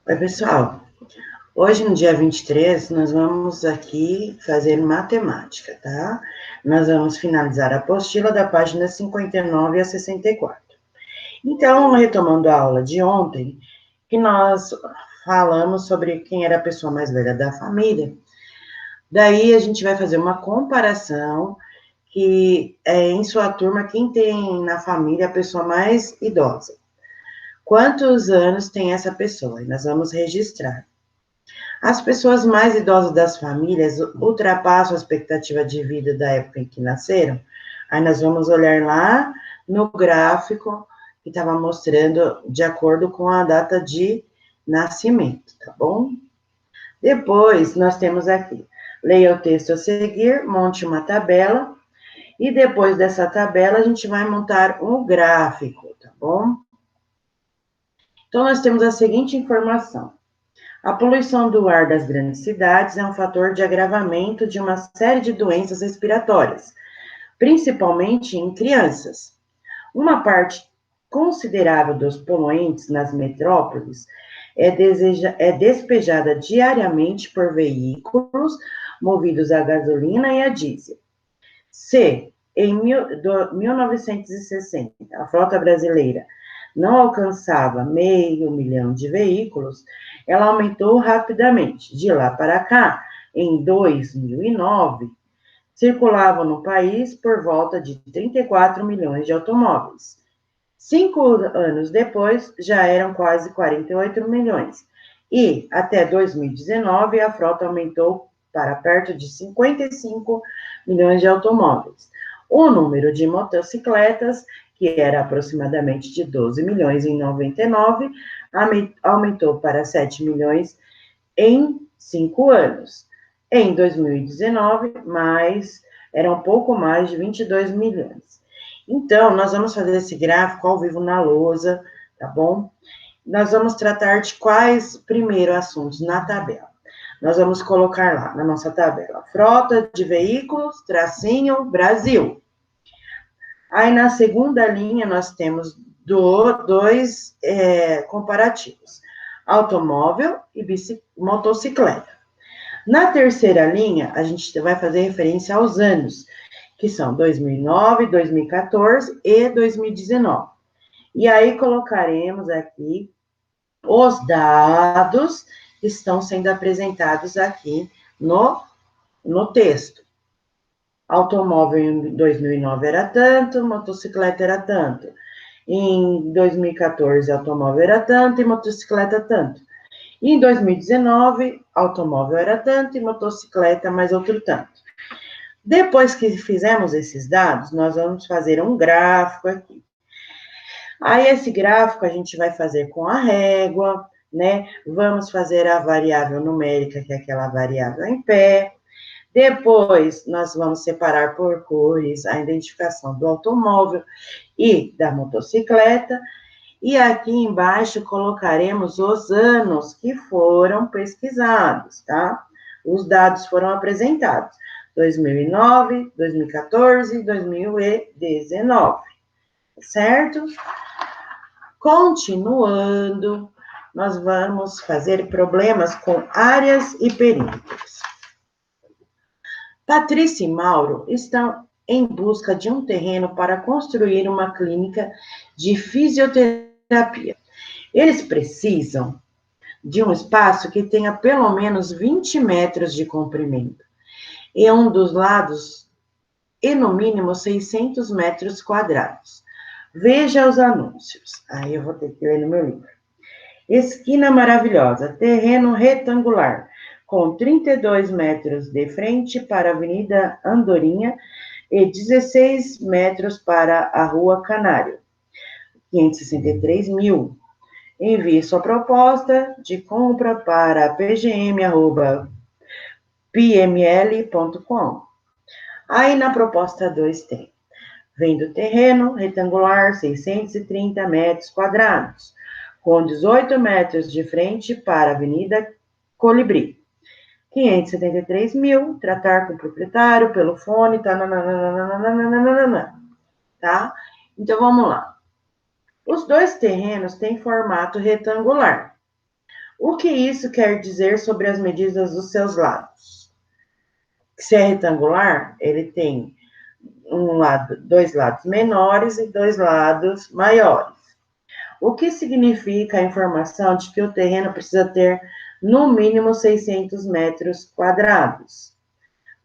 Oi, pessoal. Hoje, no dia 23, nós vamos aqui fazer matemática, tá? Nós vamos finalizar a apostila da página 59 a 64. Então, retomando a aula de ontem, que nós falamos sobre quem era a pessoa mais velha da família, daí a gente vai fazer uma comparação que é em sua turma quem tem na família a pessoa mais idosa. Quantos anos tem essa pessoa? E nós vamos registrar. As pessoas mais idosas das famílias ultrapassam a expectativa de vida da época em que nasceram. Aí nós vamos olhar lá no gráfico que estava mostrando de acordo com a data de nascimento, tá bom? Depois nós temos aqui, leia o texto a seguir, monte uma tabela, e depois dessa tabela a gente vai montar um gráfico, tá bom? Então nós temos a seguinte informação. A poluição do ar das grandes cidades é um fator de agravamento de uma série de doenças respiratórias, principalmente em crianças. Uma parte considerável dos poluentes nas metrópoles é despejada diariamente por veículos movidos a gasolina e a diesel. Se, em 1960, a frota brasileira não alcançava meio milhão de veículos, ela aumentou rapidamente. De lá para cá, em 2009, circulavam no país por volta de 34 milhões de automóveis. 5 anos depois, já eram quase 48 milhões. E, até 2019, a frota aumentou para perto de 55 milhões de automóveis. O número de motocicletas, que era aproximadamente de 12 milhões em 99, aumentou para 7 milhões em 5 anos. Em 2019, era um pouco mais de 22 milhões. Então, nós vamos fazer esse gráfico ao vivo na lousa, tá bom? Nós vamos tratar de quais, primeiro, assuntos na tabela. Nós vamos colocar lá na nossa tabela, frota de veículos, tracinho, Brasil. Aí, na segunda linha, nós temos dois comparativos, automóvel e motocicleta. Na terceira linha, a gente vai fazer referência aos anos, que são 2009, 2014 e 2019. E aí colocaremos aqui os dados que estão sendo apresentados aqui no texto. Automóvel em 2009 era tanto, motocicleta era tanto. Em 2014, automóvel era tanto e motocicleta tanto. E em 2019, automóvel era tanto e motocicleta mais outro tanto. Depois que fizemos esses dados, nós vamos fazer um gráfico aqui. Aí, esse gráfico a gente vai fazer com a régua, né? Vamos fazer a variável numérica, que é aquela variável em pé. Depois, nós vamos separar por cores a identificação do automóvel e da motocicleta. E aqui embaixo colocaremos os anos que foram pesquisados, tá? Os dados foram apresentados: 2009, 2014, 2019, certo? Continuando, nós vamos fazer problemas com áreas e perímetros. Patrícia e Mauro estão em busca de um terreno para construir uma clínica de fisioterapia. Eles precisam de um espaço que tenha pelo menos 20 metros de comprimento e um dos lados e no mínimo 600 metros quadrados. Veja os anúncios. Aí eu vou ter que ler no meu livro. Esquina maravilhosa, terreno retangular, com 32 metros de frente para a Avenida Andorinha e 16 metros para a Rua Canário. 563 mil. Envie sua proposta de compra para pgm@pml.com. Aí na proposta 2 tem: vendo terreno retangular, 630 metros quadrados, com 18 metros de frente para a Avenida Colibri. 573 mil, tratar com o proprietário pelo fone, tá? Tá? Então vamos lá. Os dois terrenos têm formato retangular. O que isso quer dizer sobre as medidas dos seus lados? Se é retangular, ele tem dois lados menores e dois lados maiores. O que significa a informação de que o terreno precisa ter no mínimo 600 metros quadrados?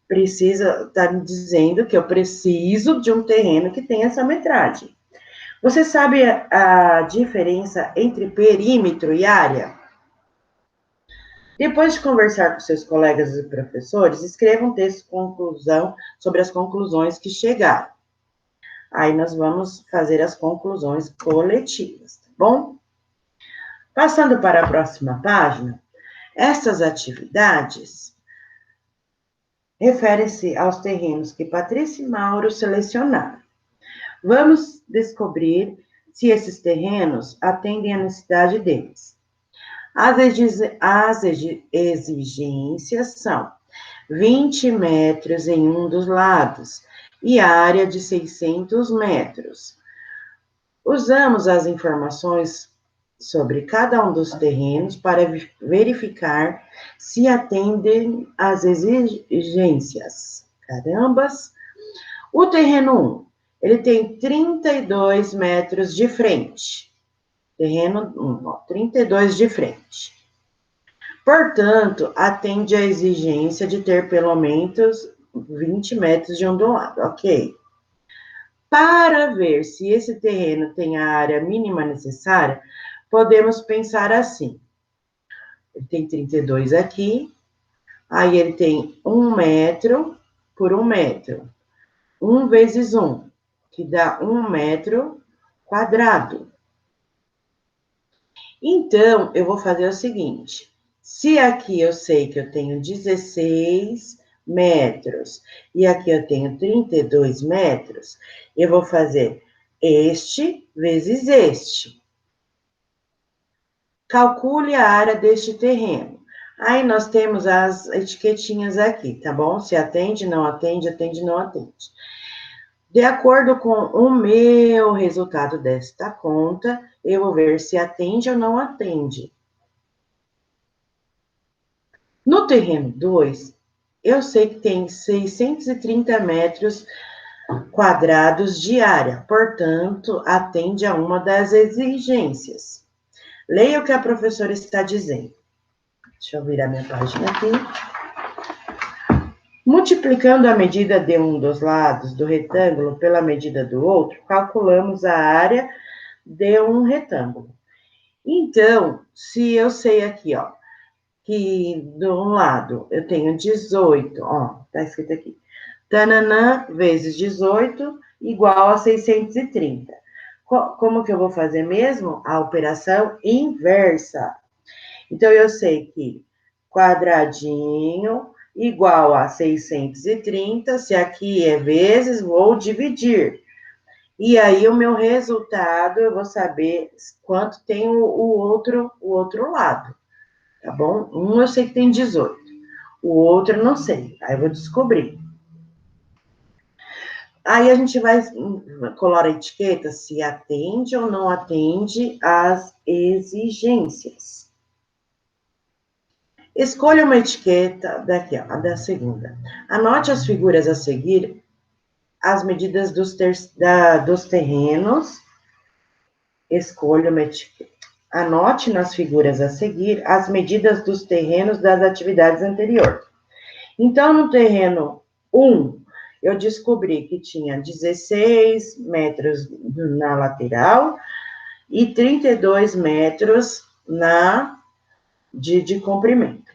Está me dizendo que eu preciso de um terreno que tenha essa metragem. Você sabe a diferença entre perímetro e área? Depois de conversar com seus colegas e professores, escreva um texto de conclusão sobre as conclusões que chegaram. Aí nós vamos fazer as conclusões coletivas, tá bom? Passando para a próxima página, essas atividades referem-se aos terrenos que Patrícia e Mauro selecionaram. Vamos descobrir se esses terrenos atendem à necessidade deles. As exigências são 20 metros em um dos lados e área de 600 metros. Usamos as informações sobre cada um dos terrenos para verificar se atendem às exigências. Carambas! O terreno 1, ele tem 32 metros de frente. Terreno 1, 32 de frente. Portanto, atende à exigência de ter pelo menos 20 metros de ondulado, ok? Para ver se esse terreno tem a área mínima necessária, podemos pensar assim. Ele tem 32 aqui, aí ele tem 1 metro por 1 metro. 1 vezes 1, que dá 1 metro quadrado. Então, eu vou fazer o seguinte. Se aqui eu sei que eu tenho 16 metros e aqui eu tenho 32 metros, eu vou fazer este vezes este. Calcule a área deste terreno. Aí nós temos as etiquetinhas aqui, tá bom? Se atende, não atende, atende, não atende. De acordo com o meu resultado desta conta, eu vou ver se atende ou não atende. No terreno 2, eu sei que tem 630 metros quadrados de área, portanto, atende a uma das exigências. Leia o que a professora está dizendo. Deixa eu virar minha página aqui. Multiplicando a medida de um dos lados do retângulo pela medida do outro, calculamos a área de um retângulo. Então, se eu sei aqui, ó, que de um lado eu tenho 18, ó, tá escrito aqui, tananã vezes 18 igual a 630. Como que eu vou fazer mesmo? A operação inversa. Então, eu sei que quadradinho igual a 630, se aqui é vezes, vou dividir. E aí, o meu resultado, eu vou saber quanto tem o outro lado, tá bom? Um eu sei que tem 18, o outro eu não sei, aí eu vou descobrir. Aí a gente vai colar a etiqueta se atende ou não atende às exigências. Escolha uma etiqueta daqui, ó, a da segunda. Anote as figuras a seguir, as medidas dos terrenos. Escolha uma etiqueta. Anote nas figuras a seguir as medidas dos terrenos das atividades anteriores. Então, no terreno 1, eu descobri que tinha 16 metros na lateral e 32 metros de comprimento.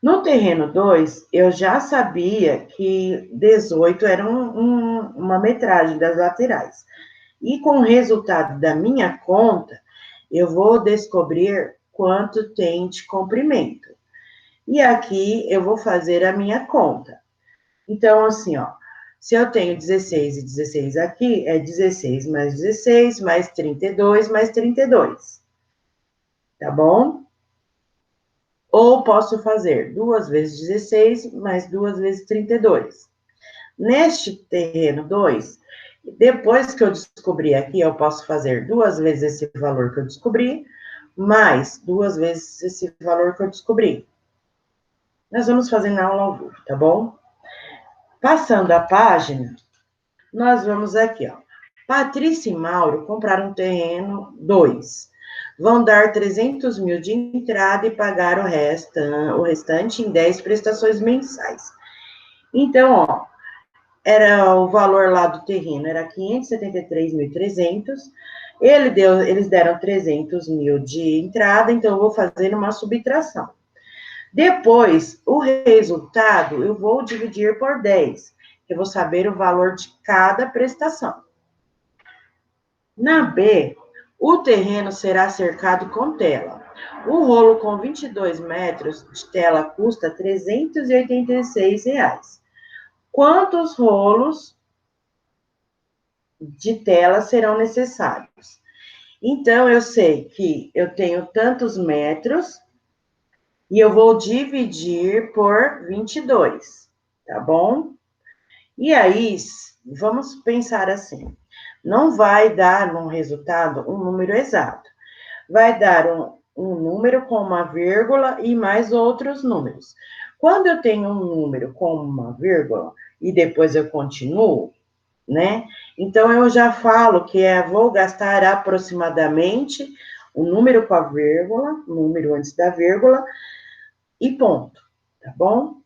No terreno 2, eu já sabia que 18 era uma metragem das laterais. E com o resultado da minha conta, eu vou descobrir quanto tem de comprimento. E aqui eu vou fazer a minha conta. Então, assim, ó, se eu tenho 16 e 16 aqui, é 16 mais 16, mais 32, mais 32. Tá bom? Ou posso fazer 2 vezes 16, mais 2 vezes 32. Neste terreno 2, depois que eu descobri aqui, eu posso fazer 2 vezes esse valor que eu descobri, mais 2 vezes esse valor que eu descobri. Nós vamos fazer na aula ao vivo, tá bom? Passando a página, nós vamos aqui, ó. Patrícia e Mauro compraram um terreno 2. Vão dar 300 mil de entrada e pagar o restante em 10 prestações mensais. Então, ó, era o valor lá do terreno, era 573.300. Eles deram 300 mil de entrada, então eu vou fazer uma subtração. Depois, o resultado eu vou dividir por 10, eu vou saber o valor de cada prestação. Na B, o terreno será cercado com tela. O rolo com 22 metros de tela custa R$ 386. Quantos rolos de tela serão necessários? Então, eu sei que eu tenho tantos metros e eu vou dividir por 22, tá bom? E aí, vamos pensar assim, não vai dar no resultado um número exato, vai dar um número com uma vírgula e mais outros números. Quando eu tenho um número com uma vírgula e depois eu continuo, né? Então, eu já falo que vou gastar aproximadamente o número com a vírgula, o número antes da vírgula, e ponto, tá bom?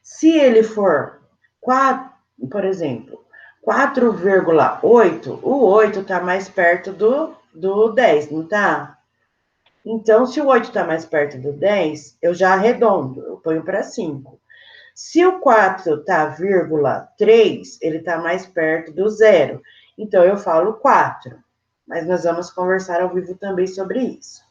Se ele for 4, por exemplo, 4,8, o 8 está mais perto do 10, não tá? Então, se o 8 está mais perto do 10, eu já arredondo, eu ponho para 5. Se o 4 tá vírgula 3, ele está mais perto do 0. Então, eu falo 4. Mas nós vamos conversar ao vivo também sobre isso.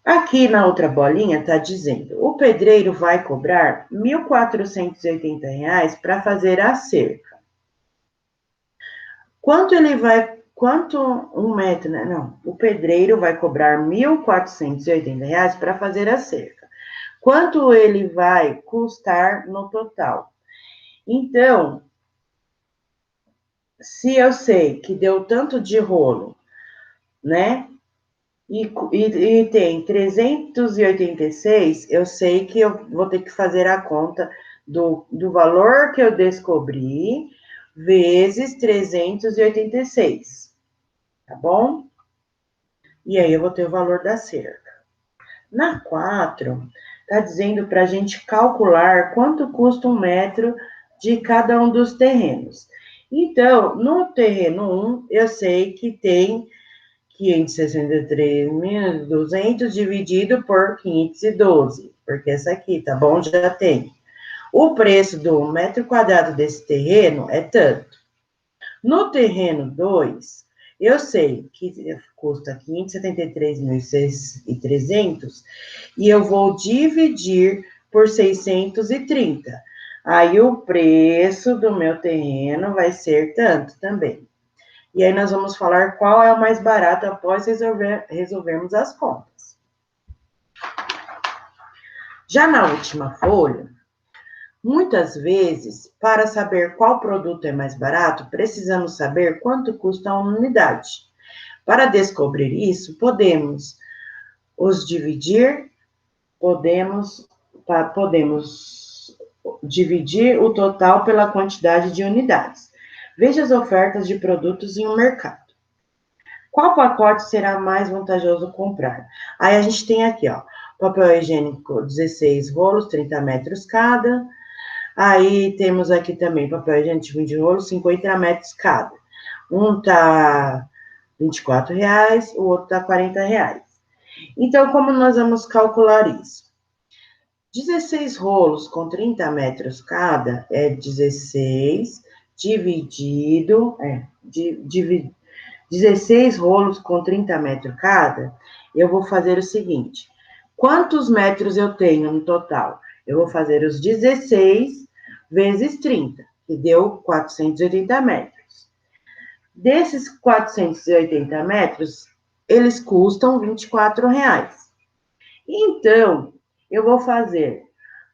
Aqui na outra bolinha está dizendo, o pedreiro vai cobrar R$ 1.480 para fazer a cerca. Quanto um metro, né? Não, o pedreiro vai cobrar R$ 1.480 para fazer a cerca. Quanto ele vai custar no total? Então, se eu sei que deu tanto de rolo, né? E tem 386, eu sei que eu vou ter que fazer a conta do valor que eu descobri vezes 386, tá bom? E aí eu vou ter o valor da cerca. Na 4, tá dizendo para a gente calcular quanto custa um metro de cada um dos terrenos. Então, no terreno 1, eu sei que tem 563.200 dividido por 512, porque essa aqui, tá bom? Já tem. O preço do metro quadrado desse terreno é tanto. No terreno 2, eu sei que custa 573.300 e eu vou dividir por 630. Aí o preço do meu terreno vai ser tanto também. E aí nós vamos falar qual é o mais barato após resolvermos as contas. Já na última folha, muitas vezes, para saber qual produto é mais barato, precisamos saber quanto custa uma unidade. Para descobrir isso, podemos dividir o total pela quantidade de unidades. Veja as ofertas de produtos em um mercado. Qual pacote será mais vantajoso comprar? Aí a gente tem aqui, ó, papel higiênico 16 rolos, 30 metros cada. Aí temos aqui também papel higiênico de rolo, 50 metros cada. Um tá R$24, o outro tá R$40. Então, como nós vamos calcular isso? 16 rolos com 30 metros cada é 16 dividido, 16 rolos com 30 metros cada, eu vou fazer o seguinte, quantos metros eu tenho no total? Eu vou fazer os 16 vezes 30, que deu 480 metros. Desses 480 metros, eles custam R$24. Então, eu vou fazer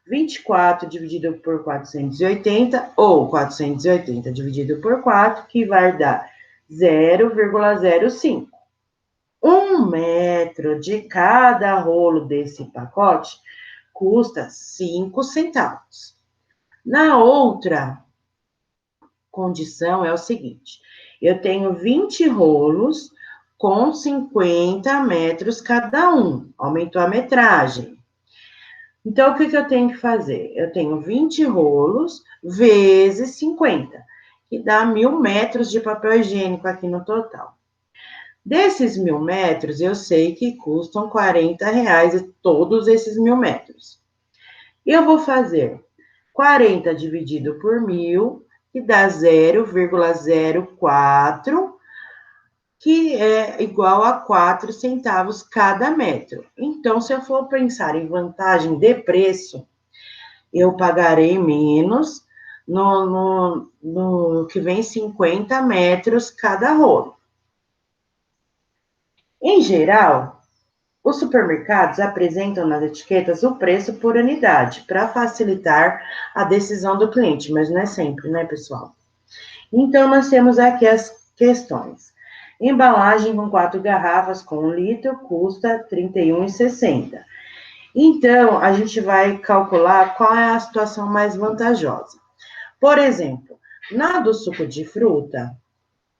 24 dividido por 480, ou 480 dividido por 4, que vai dar 0,05. 1 metro de cada rolo desse pacote custa 5 centavos. Na outra condição é o seguinte, eu tenho 20 rolos com 50 metros cada um, aumentou a metragem. Então, o que eu tenho que fazer? Eu tenho 20 rolos vezes 50, que dá 1.000 metros de papel higiênico aqui no total. Desses 1.000 metros, eu sei que custam R$40 todos esses 1.000 metros. Eu vou fazer 40 dividido por 1.000, que dá 0,04, que é igual a 4 centavos cada metro. Então, se eu for pensar em vantagem de preço, eu pagarei menos no que vem 50 metros cada rolo. Em geral, os supermercados apresentam nas etiquetas o preço por unidade, para facilitar a decisão do cliente, mas não é sempre, né, pessoal? Então, nós temos aqui as questões. Embalagem com 4 garrafas com 1 litro custa R$ 31,60. Então, a gente vai calcular qual é a situação mais vantajosa. Por exemplo, na do suco de fruta,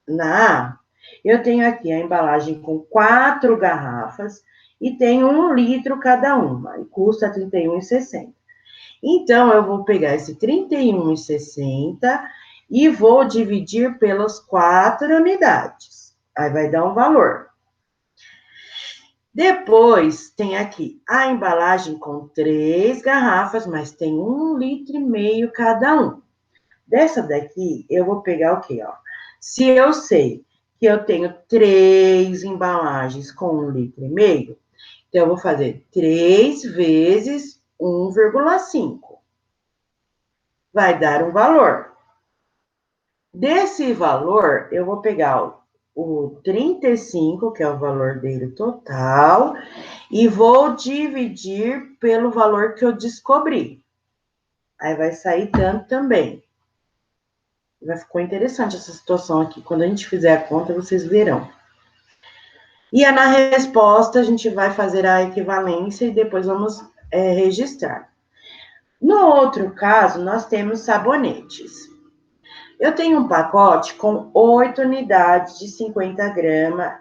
na A, eu tenho aqui a embalagem com 4 garrafas e tem 1 litro cada uma, e custa R$ 31,60. Então, eu vou pegar esse R$ 31,60 e vou dividir pelas 4 unidades. Aí vai dar um valor. Depois, tem aqui a embalagem com 3 garrafas, mas tem 1,5 litro cada um. Dessa daqui, eu vou pegar o quê, ó? Se eu sei que eu tenho 3 embalagens com 1,5 litro, então eu vou fazer 3 vezes 1,5. Vai dar um valor. Desse valor, eu vou pegar o 35, que é o valor dele total, e vou dividir pelo valor que eu descobri. Aí vai sair tanto também. Ficou interessante essa situação aqui. Quando a gente fizer a conta, vocês verão. E na resposta, a gente vai fazer a equivalência e depois vamos registrar. No outro caso, nós temos sabonetes. Eu tenho um pacote com 8 unidades de 50 gramas,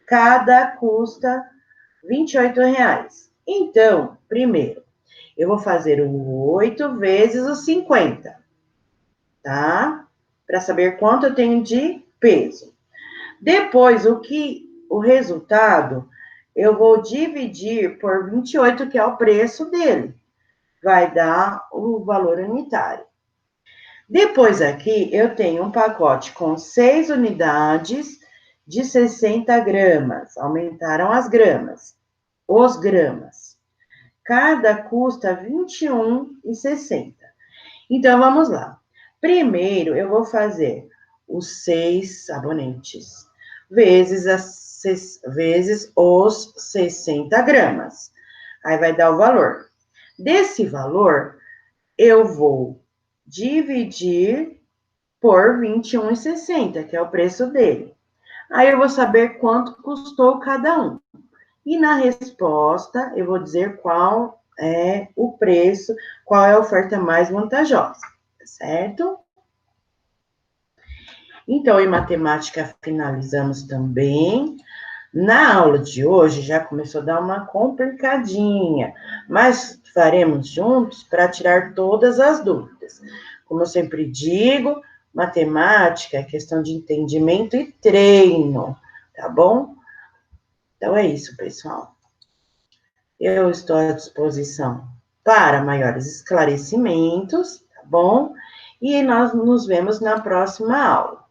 cada custa R$ 28,00. Então, primeiro, eu vou fazer o 8 vezes os 50, tá? Para saber quanto eu tenho de peso. Depois, o resultado, eu vou dividir por 28, que é o preço dele. Vai dar o valor unitário. Depois aqui, eu tenho um pacote com 6 unidades de 60 gramas. Aumentaram as gramas. Os gramas. Cada custa R$ 21,60. Então, vamos lá. Primeiro, eu vou fazer os 6 sabonetes vezes os 60 gramas. Aí vai dar o valor. Desse valor, eu vou dividir por R$ 21,60, que é o preço dele. Aí eu vou saber quanto custou cada um. E na resposta, eu vou dizer qual é o preço, qual é a oferta mais vantajosa, certo? Então, em matemática, finalizamos também. Na aula de hoje, já começou a dar uma complicadinha, mas faremos juntos para tirar todas as dúvidas. Como eu sempre digo, matemática é questão de entendimento e treino, tá bom? Então, é isso, pessoal. Eu estou à disposição para maiores esclarecimentos, tá bom? E nós nos vemos na próxima aula.